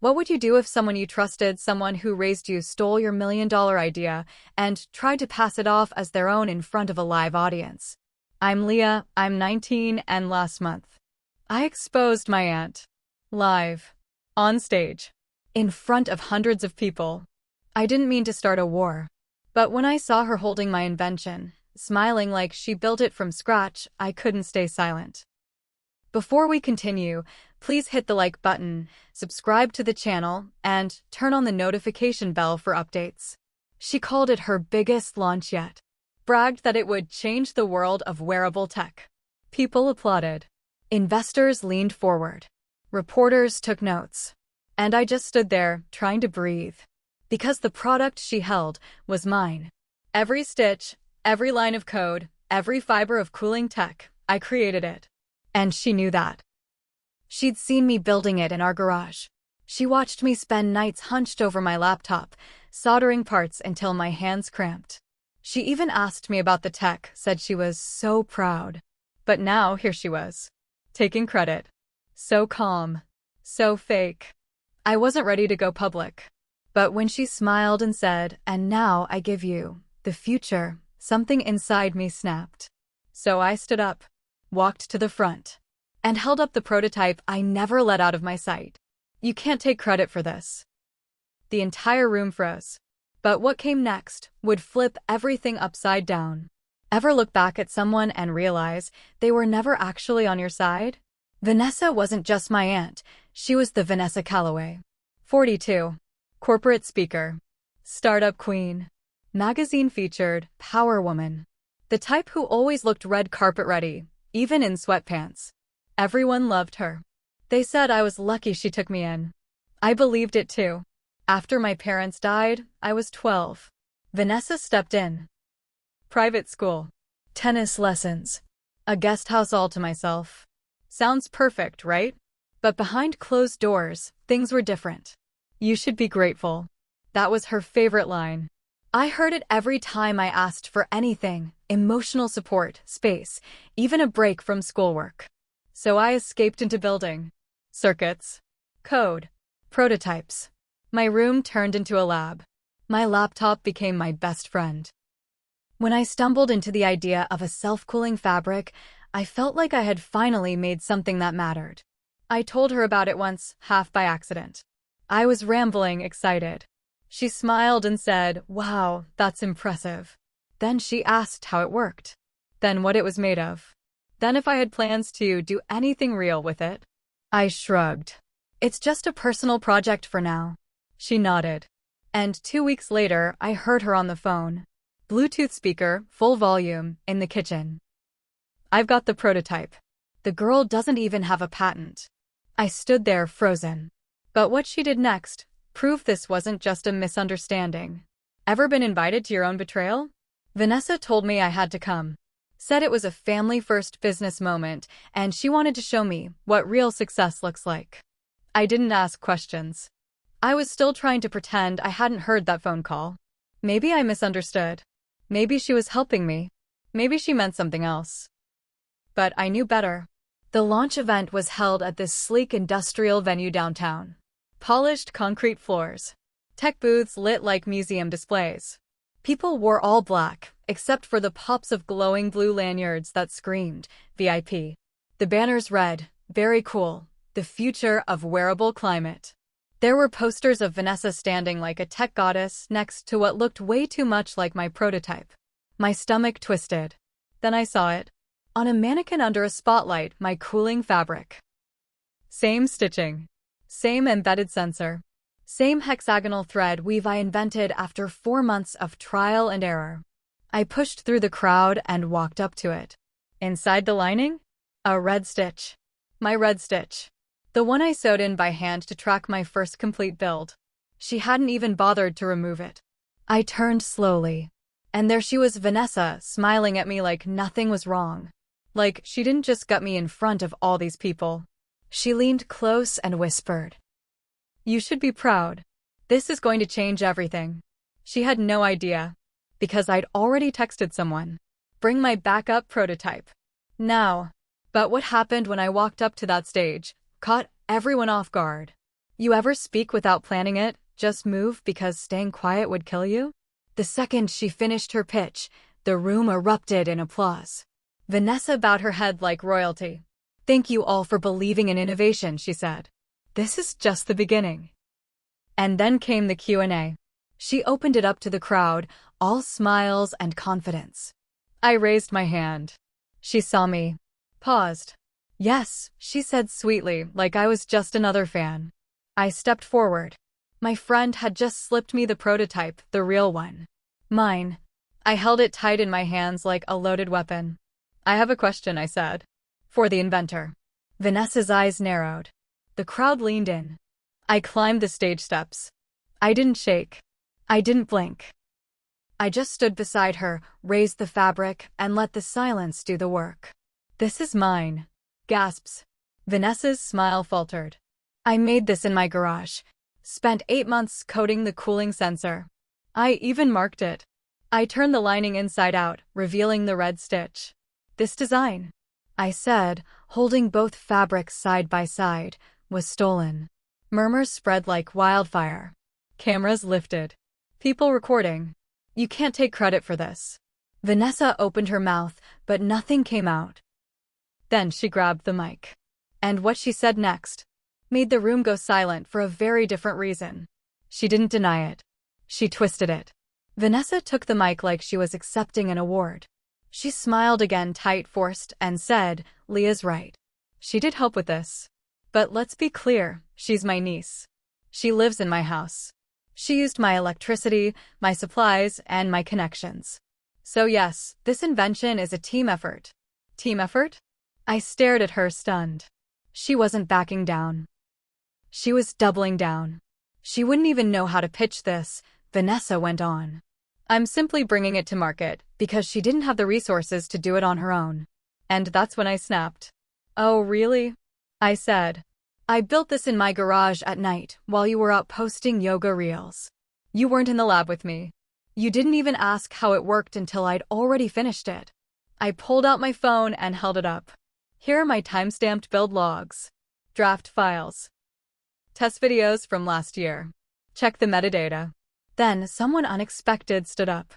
What would you do if someone you trusted, someone who raised you, stole your $1 million idea and tried to pass it off as their own in front of a live audience? I'm Leah, I'm 19, and last month, I exposed my aunt. Live. On stage. In front of hundreds of people. I didn't mean to start a war. But when I saw her holding my invention, smiling like she built it from scratch, I couldn't stay silent. Before we continue, please hit the like button, subscribe to the channel, and turn on the notification bell for updates. She called it her biggest launch yet. Bragged that it would change the world of wearable tech. People applauded. Investors leaned forward. Reporters took notes. And I just stood there, trying to breathe. Because the product she held was mine. Every stitch, every line of code, every fiber of cooling tech, I created it. And she knew that. She'd seen me building it in our garage. She watched me spend nights hunched over my laptop, soldering parts until my hands cramped. She even asked me about the tech, said she was so proud. But now here she was, taking credit. So calm, so fake. I wasn't ready to go public. But when she smiled and said, "And now I give you the future," something inside me snapped. So I stood up, walked to the front, and held up the prototype I never let out of my sight. You can't take credit for this. The entire room froze. But what came next would flip everything upside down. Ever look back at someone and realize they were never actually on your side? Vanessa wasn't just my aunt, she was the Vanessa Calloway. 42. Corporate speaker. Startup queen. Magazine featured power woman. The type who always looked red carpet ready, even in sweatpants. Everyone loved her. They said I was lucky she took me in. I believed it too. After my parents died, I was 12. Vanessa stepped in. Private school. Tennis lessons. A guest house all to myself. Sounds perfect, right? But behind closed doors, things were different. You should be grateful. That was her favorite line. I heard it every time I asked for anything, emotional support, space, even a break from schoolwork. So I escaped into building. Circuits. Code. Prototypes. My room turned into a lab. My laptop became my best friend. When I stumbled into the idea of a self-cooling fabric, I felt like I had finally made something that mattered. I told her about it once, half by accident. I was rambling, excited. She smiled and said, "Wow, that's impressive." Then she asked how it worked. Then what it was made of. Then if I had plans to do anything real with it. I shrugged. "It's just a personal project for now." She nodded. And 2 weeks later, I heard her on the phone. Bluetooth speaker, full volume, in the kitchen. "I've got the prototype. The girl doesn't even have a patent." I stood there frozen. But what she did next proved this wasn't just a misunderstanding. Ever been invited to your own betrayal? Vanessa told me I had to come. Said it was a family-first business moment, and she wanted to show me what real success looks like. I didn't ask questions. I was still trying to pretend I hadn't heard that phone call. Maybe I misunderstood. Maybe she was helping me. Maybe she meant something else. But I knew better. The launch event was held at this sleek industrial venue downtown. Polished concrete floors. Tech booths lit like museum displays. People wore all black, except for the pops of glowing blue lanyards that screamed, VIP. The banners read, "Very cool, the future of wearable climate." There were posters of Vanessa standing like a tech goddess next to what looked way too much like my prototype. My stomach twisted. Then I saw it. On a mannequin under a spotlight, my cooling fabric. Same stitching. Same embedded sensor. Same hexagonal thread weave I invented after 4 months of trial and error. I pushed through the crowd and walked up to it. Inside the lining? A red stitch. My red stitch. The one I sewed in by hand to track my first complete build. She hadn't even bothered to remove it. I turned slowly. And there she was, Vanessa, smiling at me like nothing was wrong. Like she didn't just gut me in front of all these people. She leaned close and whispered, "You should be proud. This is going to change everything." She had no idea. Because I'd already texted someone. Bring my backup prototype. Now. But what happened when I walked up to that stage caught everyone off guard. You ever speak without planning it, just move because staying quiet would kill you? The second she finished her pitch, the room erupted in applause. Vanessa bowed her head like royalty. Thank you all for believing in innovation, she said. This is just the beginning. And then came the Q&A. She opened it up to the crowd, all smiles and confidence. I raised my hand. She saw me. Paused. Yes, she said sweetly, like I was just another fan. I stepped forward. My friend had just slipped me the prototype, the real one. Mine. I held it tight in my hands like a loaded weapon. I have a question, I said. For the inventor. Vanessa's eyes narrowed. The crowd leaned in. I climbed the stage steps. I didn't shake. I didn't blink. I just stood beside her, raised the fabric, and let the silence do the work. This is mine. Gasps. Vanessa's smile faltered. I made this in my garage. Spent 8 months coding the cooling sensor. I even marked it. I turned the lining inside out, revealing the red stitch. This design, I said, holding both fabrics side by side, was stolen. Murmurs spread like wildfire. Cameras lifted. People recording. You can't take credit for this. Vanessa opened her mouth, but nothing came out. Then she grabbed the mic. And what she said next made the room go silent for a very different reason. She didn't deny it. She twisted it. Vanessa took the mic like she was accepting an award. She smiled again, tight-forced, and said, Leah's right. She did help with this. But let's be clear, she's my niece. She lives in my house. She used my electricity, my supplies, and my connections. So yes, this invention is a team effort. Team effort? I stared at her, stunned. She wasn't backing down. She was doubling down. She wouldn't even know how to pitch this, Vanessa went on. I'm simply bringing it to market, because she didn't have the resources to do it on her own. And that's when I snapped. Oh, really? I said. I built this in my garage at night while you were out posting yoga reels. You weren't in the lab with me. You didn't even ask how it worked until I'd already finished it. I pulled out my phone and held it up. Here are my time-stamped build logs. Draft files. Test videos from last year. Check the metadata. Then someone unexpected stood up.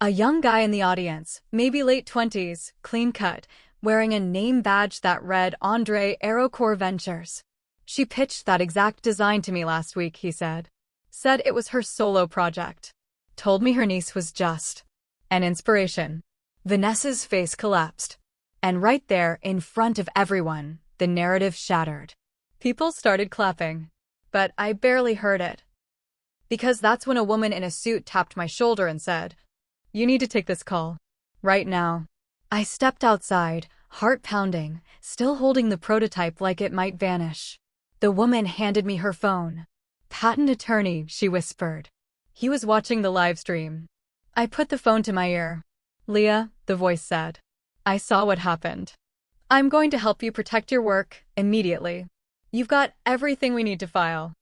A young guy in the audience, maybe late 20s, clean-cut, wearing a name badge that read Andre AeroCore Ventures. She pitched that exact design to me last week, he said. Said it was her solo project. Told me her niece was just an inspiration. Vanessa's face collapsed. And right there, in front of everyone, the narrative shattered. People started clapping. But I barely heard it. Because that's when a woman in a suit tapped my shoulder and said, You need to take this call. Right now. I stepped outside, heart pounding, still holding the prototype like it might vanish. The woman handed me her phone. Patent attorney, she whispered. He was watching the live stream. I put the phone to my ear. Leah, the voice said. I saw what happened. I'm going to help you protect your work, immediately. You've got everything we need to file.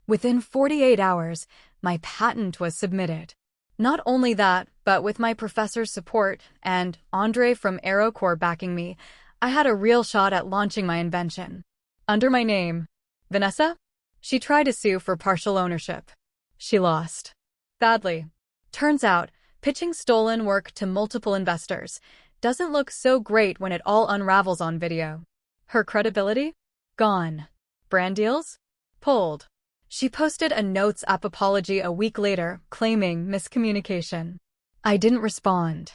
Within 48 hours, my patent was submitted. Not only that, but with my professor's support and Andre from AeroCore backing me, I had a real shot at launching my invention. Under my name. Vanessa? She tried to sue for partial ownership. She lost. Badly. Turns out, pitching stolen work to multiple investors doesn't look so great when it all unravels on video. Her credibility? Gone. Brand deals? Pulled. She posted a Notes app apology a week later, claiming miscommunication. I didn't respond.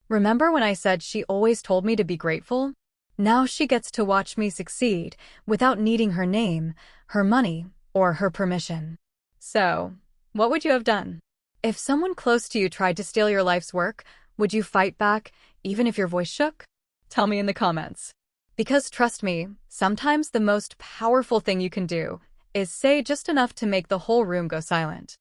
Remember when I said she always told me to be grateful? Now she gets to watch me succeed without needing her name, her money, or her permission. So, what would you have done? If someone close to you tried to steal your life's work, would you fight back, even if your voice shook? Tell me in the comments. Because trust me, sometimes the most powerful thing you can do is say just enough to make the whole room go silent.